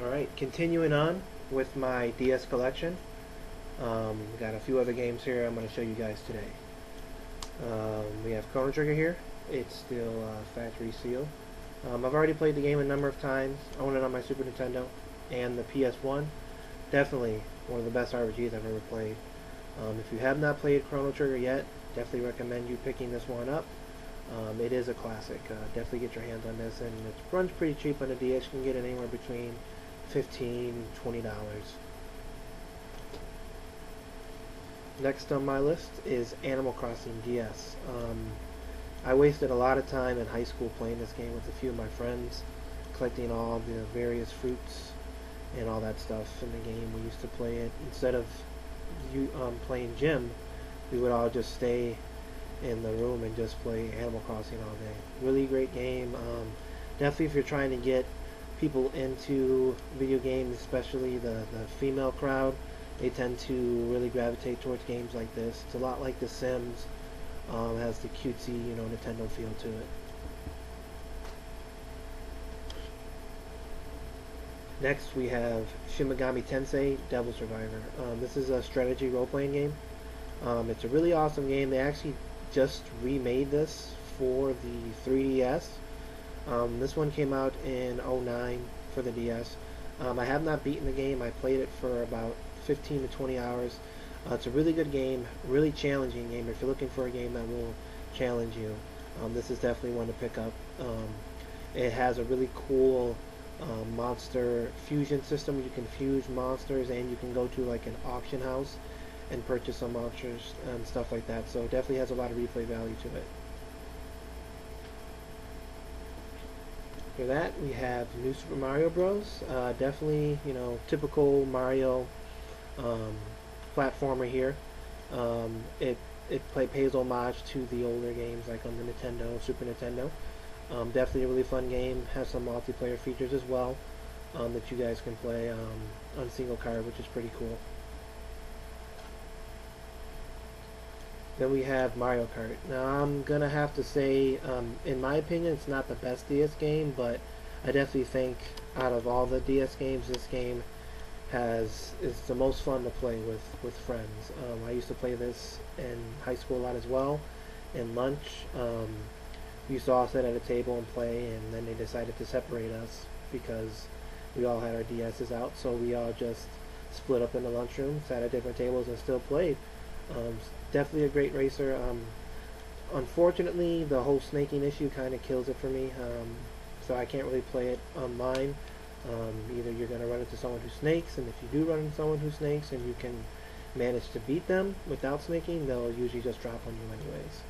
Alright, continuing on with my DS collection. Got a few other games here I'm going to show you guys today. We have Chrono Trigger here. It's still factory seal. I've already played the game a number of times. I own it on my Super Nintendo and the PS1. Definitely one of the best RPGs I've ever played. If you have not played Chrono Trigger yet, definitely recommend you picking this one up. It is a classic. Definitely get your hands on this, and it runs pretty cheap on the DS. You can get it anywhere between $15–20. Next on my list is Animal Crossing DS. I wasted a lot of time in high school playing this game with a few of my friends, collecting all the various fruits and all that stuff in the game. We used to play it instead of playing gym. We would all just stay in the room and just play Animal Crossing all day. Really great game. Definitely if you're trying to get people into video games, especially the female crowd, they tend to really gravitate towards games like this. It's a lot like The Sims. Has the cutesy, Nintendo feel to it. Next we have Shin Megami Tensei Devil Survivor. This is a strategy role-playing game. It's a really awesome game. They actually just remade this for the 3DS. This one came out in '09 for the DS. I have not beaten the game. I played it for about 15 to 20 hours. It's a really good game, really challenging game. If you're looking for a game that will challenge you, this is definitely one to pick up. It has a really cool monster fusion system. You can fuse monsters, and you can go to like an auction house and purchase some monsters and stuff like that. So it definitely has a lot of replay value to it. For that, we have New Super Mario Bros. Definitely, typical Mario platformer here. It pays homage to the older games like on the Nintendo, Super Nintendo. Definitely a really fun game. Has some multiplayer features as well that you guys can play on single card, which is pretty cool. Then we have Mario Kart. Now I'm gonna have to say, in my opinion, it's not the best DS game, but I definitely think out of all the DS games, this game is the most fun to play with friends. I used to play this in high school a lot as well. In lunch, we used to all sit at a table and play, and then they decided to separate us because we all had our DSs out, so we all just split up in the lunchroom, sat at different tables, and still played. Definitely a great racer. Unfortunately, the whole snaking issue kind of kills it for me, so I can't really play it online. Either you're going to run into someone who snakes, and if you do run into someone who snakes and you can manage to beat them without snaking, they'll usually just drop on you anyways.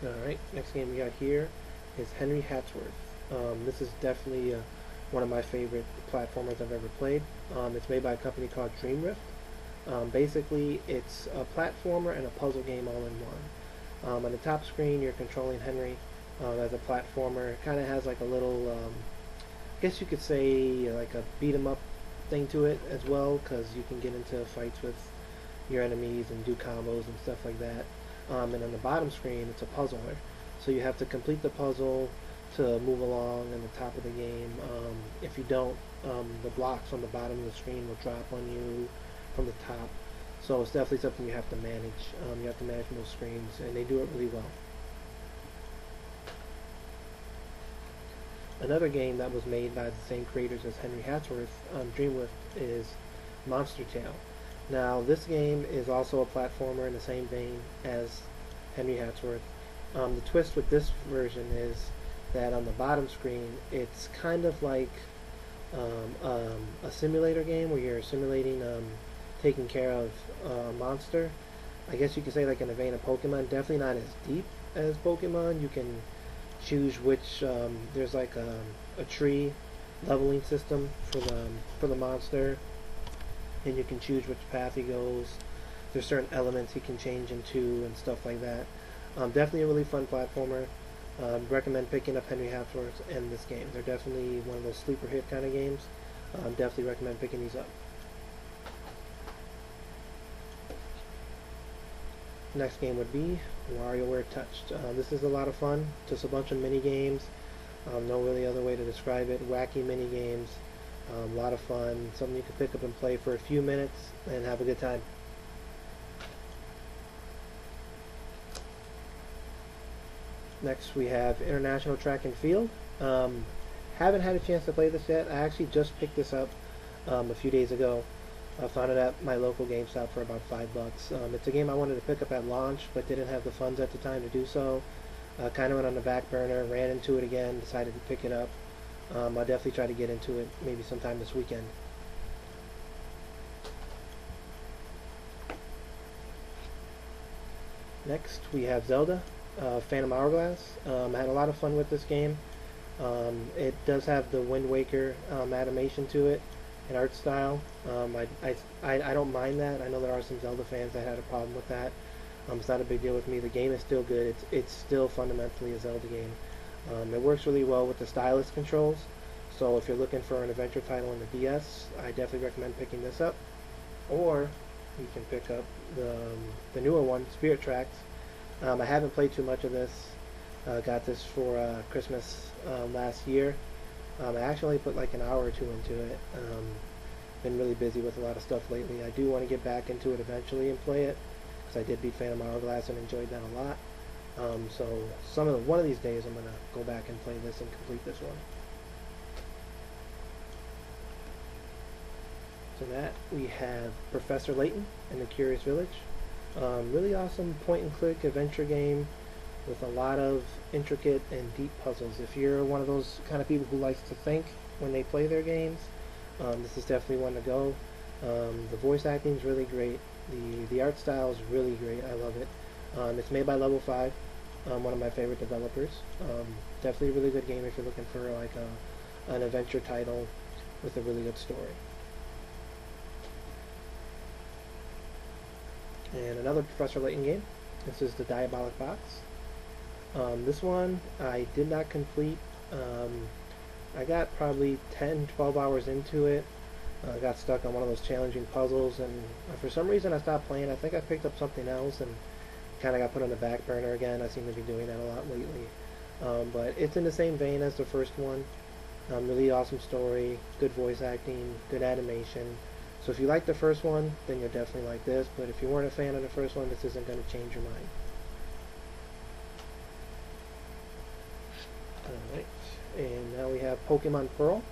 Alright, next game we got here is Henry Hatsworth. This is definitely one of my favorite platformers I've ever played. It's made by a company called Dreamrift. Basically, it's a platformer and a puzzle game all in one. On the top screen, you're controlling Henry as a platformer. It kind of has like a little, I guess you could say, like a beat 'em up thing to it as well, because you can get into fights with your enemies and do combos and stuff like that. And on the bottom screen, it's a puzzler. So you have to complete the puzzle to move along in the top of the game. If you don't, the blocks on the bottom of the screen will drop on you from the top. So it's definitely something you have to manage. You have to manage most screens, and they do it really well. Another game that was made by the same creators as Henry Hatsworth, Dreamlift, is Monster Tale. Now this game is also a platformer in the same vein as Henry Hatsworth. The twist with this version is that on the bottom screen, it's kind of like a simulator game where you're simulating taking care of a monster. I guess you could say like in the vein of Pokemon. Definitely not as deep as Pokemon. You can choose which there's like a tree leveling system for the monster, and you can choose which path he goes. There's certain elements he can change into and stuff like that. Definitely a really fun platformer. Recommend picking up Henry Hatsworth and this game. They're definitely one of those sleeper hit kind of games. Definitely recommend picking these up. next game would be WarioWare Touched. This is a lot of fun. Just a bunch of mini games. No really other way to describe it. Wacky mini games. A lot of fun. Something you can pick up and play for a few minutes and have a good time. Next we have International Track and Field. Haven't had a chance to play this yet. I actually just picked this up a few days ago. I found it at my local GameStop for about $5. It's a game I wanted to pick up at launch, but didn't have the funds at the time to do so. Kind of went on the back burner, ran into it again, decided to pick it up. I'll definitely try to get into it maybe sometime this weekend. Next we have Zelda, Phantom Hourglass. I had a lot of fun with this game. It does have the Wind Waker animation to it and art style. I don't mind that. I know there are some Zelda fans that had a problem with that. It's not a big deal with me. The game is still good. It's still fundamentally a Zelda game. It works really well with the stylus controls. So if you're looking for an adventure title on the DS, I definitely recommend picking this up. Or you can pick up the newer one, Spirit Tracks. I haven't played too much of this. Got this for Christmas last year. I actually put like an hour or two into it. Been really busy with a lot of stuff lately. I do want to get back into it eventually and play it, because I did beat Phantom Hourglass and enjoyed that a lot. So one of these days I'm going to go back and play this and complete this one. So that we have Professor Layton and the Curious Village. Really awesome point and click adventure game with a lot of intricate and deep puzzles. If you're one of those kind of people who likes to think when they play their games, this is definitely one to go. The voice acting is really great. The art style is really great. I love it. It's made by Level 5, one of my favorite developers. Definitely a really good game if you're looking for like an adventure title with a really good story. And another Professor Layton game. This is the Diabolic Box. This one I did not complete. I got probably 10-12 hours into it. I got stuck on one of those challenging puzzles, and for some reason I stopped playing. I think I picked up something else and kind of got put on the back burner again. I seem to be doing that a lot lately. But it's in the same vein as the first one. Really awesome story, good voice acting, good animation. So if you like the first one, then you'll definitely like this. But if you weren't a fan of the first one, this isn't going to change your mind. Alright, and now we have Pokemon Pearl.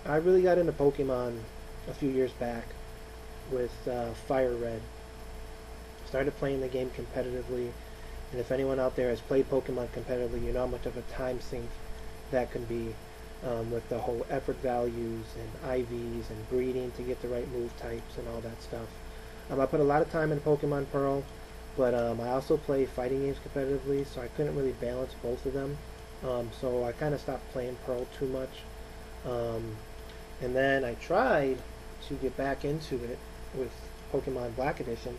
I really got into Pokemon a few years back with Fire Red. Started playing the game competitively, and if anyone out there has played Pokemon competitively, you know how much of a time sink that can be. With the whole effort values and IVs and breeding to get the right move types and all that stuff. I put a lot of time into Pokemon Pearl, but I also play fighting games competitively, so I couldn't really balance both of them. So I kind of stopped playing Pearl too much. And then I tried to get back into it with Pokemon Black Edition.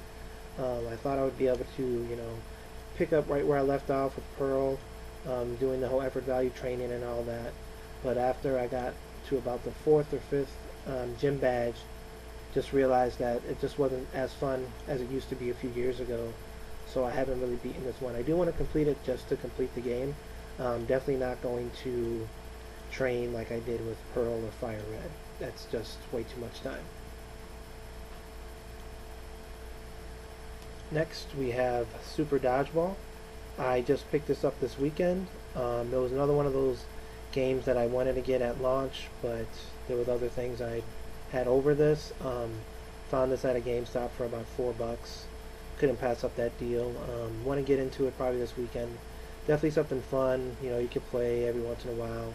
I thought I would be able to, pick up right where I left off with Pearl, doing the whole effort value training and all that. But after I got to about the 4th or 5th gym badge, just realized that it just wasn't as fun as it used to be a few years ago. So I haven't really beaten this one. I do want to complete it just to complete the game. Definitely not going to train like I did with Pearl or Fire Red. That's just way too much time. Next we have Super Dodgeball. I just picked this up this weekend. It was another one of those games that I wanted to get at launch, but there was other things I had over this. Found this at a GameStop for about $4. Couldn't pass up that deal. Want to get into it probably this weekend. Definitely something fun, you can play every once in a while.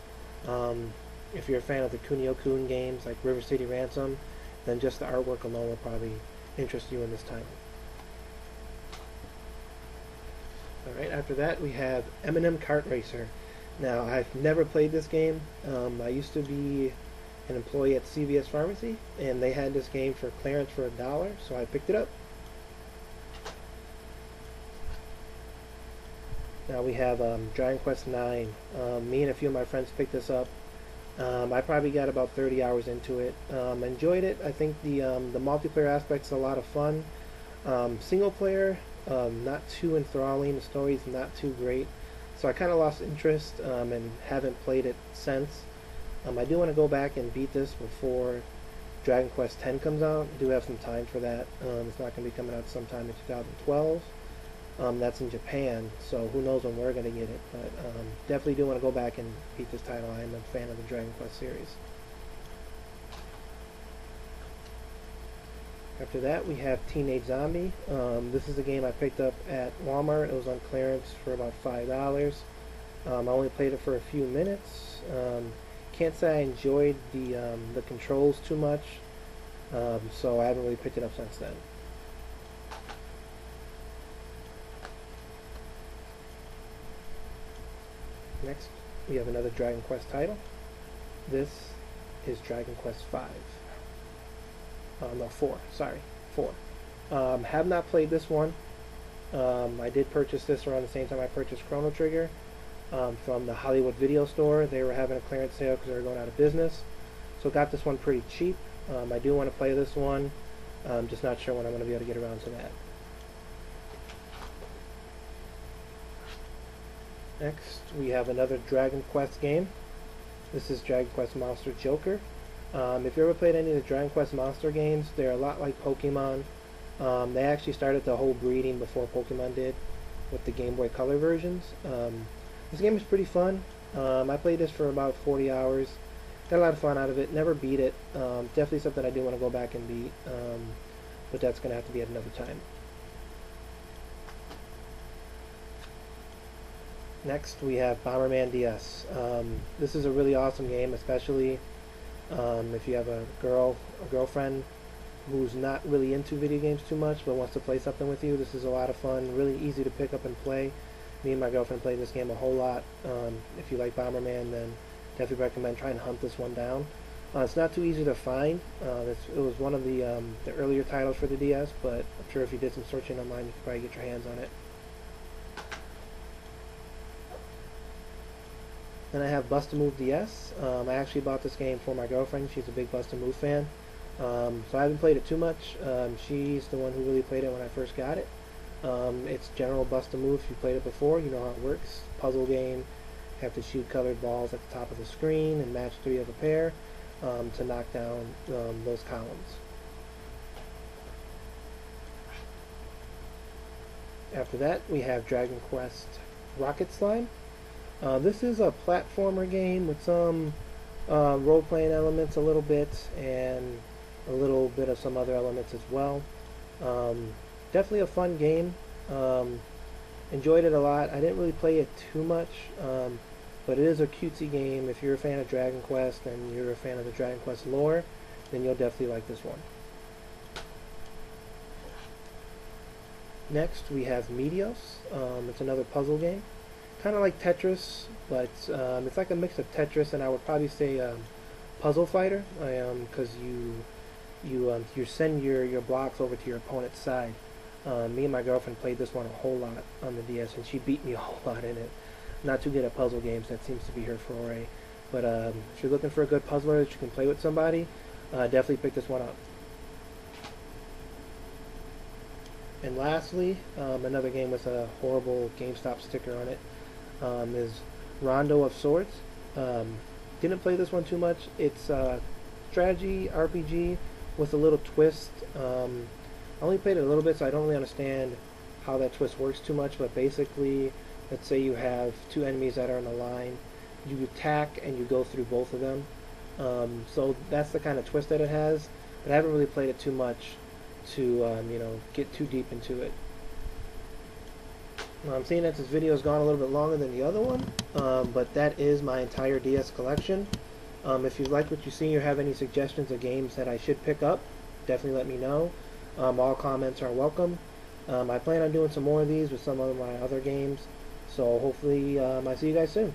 If you're a fan of the Kunio-kun games like River City Ransom, then just the artwork alone will probably interest you in this title. Alright, after that we have M&M Kart Racer. Now, I've never played this game. I used to be an employee at CVS Pharmacy, and they had this game for clearance for $1, so I picked it up. Now we have Dragon Quest IX. Me and a few of my friends picked this up. I probably got about 30 hours into it. Enjoyed it. I think the multiplayer aspect's a lot of fun. Single player, not too enthralling. The story's not too great, so I kind of lost interest and haven't played it since. I do want to go back and beat this before Dragon Quest X comes out. I do have some time for that. It's not going to be coming out sometime in 2012. That's in Japan, so who knows when we're going to get it. But definitely do want to go back and beat this title. I am a fan of the Dragon Quest series. After that, we have Teenage Zombie. This is a game I picked up at Walmart. It was on clearance for about $5. I only played it for a few minutes. Can't say I enjoyed the controls too much, so I haven't really picked it up since then. Next, we have another Dragon Quest title. This is Dragon Quest V. No, 4. Sorry, 4. Have not played this one. I did purchase this around the same time I purchased Chrono Trigger from the Hollywood Video Store. They were having a clearance sale because they were going out of business. So got this one pretty cheap. I do want to play this one. Just not sure when I'm going to be able to get around to that. Next, we have another Dragon Quest game. This is Dragon Quest Monster Joker. If you ever played any of the Dragon Quest Monster games, they're a lot like Pokemon. They actually started the whole breeding before Pokemon did with the Game Boy Color versions. This game is pretty fun. I played this for about 40 hours. Got a lot of fun out of it. Never beat it. Definitely something I do want to go back and beat, but that's going to have to be at another time. Next, we have Bomberman DS. This is a really awesome game, especially if you have a girlfriend who's not really into video games too much but wants to play something with you. This is a lot of fun, really easy to pick up and play. Me and my girlfriend played this game a whole lot. If you like Bomberman, then definitely recommend trying to hunt this one down. It's not too easy to find. It was one of the earlier titles for the DS, but I'm sure if you did some searching online, you could probably get your hands on it. Then I have Bust-A-Move DS. I actually bought this game for my girlfriend. She's a big Bust-A-Move fan. So I haven't played it too much. She's the one who really played it when I first got it. It's general Bust-A-Move. If you played it before, you know how it works. Puzzle game. You have to shoot colored balls at the top of the screen and match 3 of a pair to knock down those columns. After that, we have Dragon Quest Rocket Slime. This is a platformer game with some role-playing elements a little bit, and a little bit of some other elements as well. Definitely a fun game. Enjoyed it a lot. I didn't really play it too much, but it is a cutesy game. If you're a fan of Dragon Quest and you're a fan of the Dragon Quest lore, then you'll definitely like this one. Next, we have Meteos. It's another puzzle game. Kind of like Tetris, but it's like a mix of Tetris and I would probably say Puzzle Fighter, because you send your blocks over to your opponent's side. Me and my girlfriend played this one a whole lot on the DS, and she beat me a whole lot in it. Not too good at puzzle games. That seems to be her foray. But if you're looking for a good puzzler that you can play with somebody, definitely pick this one up. And lastly, another game with a horrible GameStop sticker on it is Rondo of Swords. Didn't play this one too much. It's a strategy RPG with a little twist. I only played it a little bit, so I don't really understand how that twist works too much, but basically, let's say you have 2 enemies that are in a line. You attack and you go through both of them. So that's the kind of twist that it has, but I haven't really played it too much to get too deep into it. I'm seeing that this video has gone a little bit longer than the other one, but that is my entire DS collection. If you like what you see or have any suggestions of games that I should pick up, definitely let me know. All comments are welcome. I plan on doing some more of these with some of my other games, so hopefully I see you guys soon.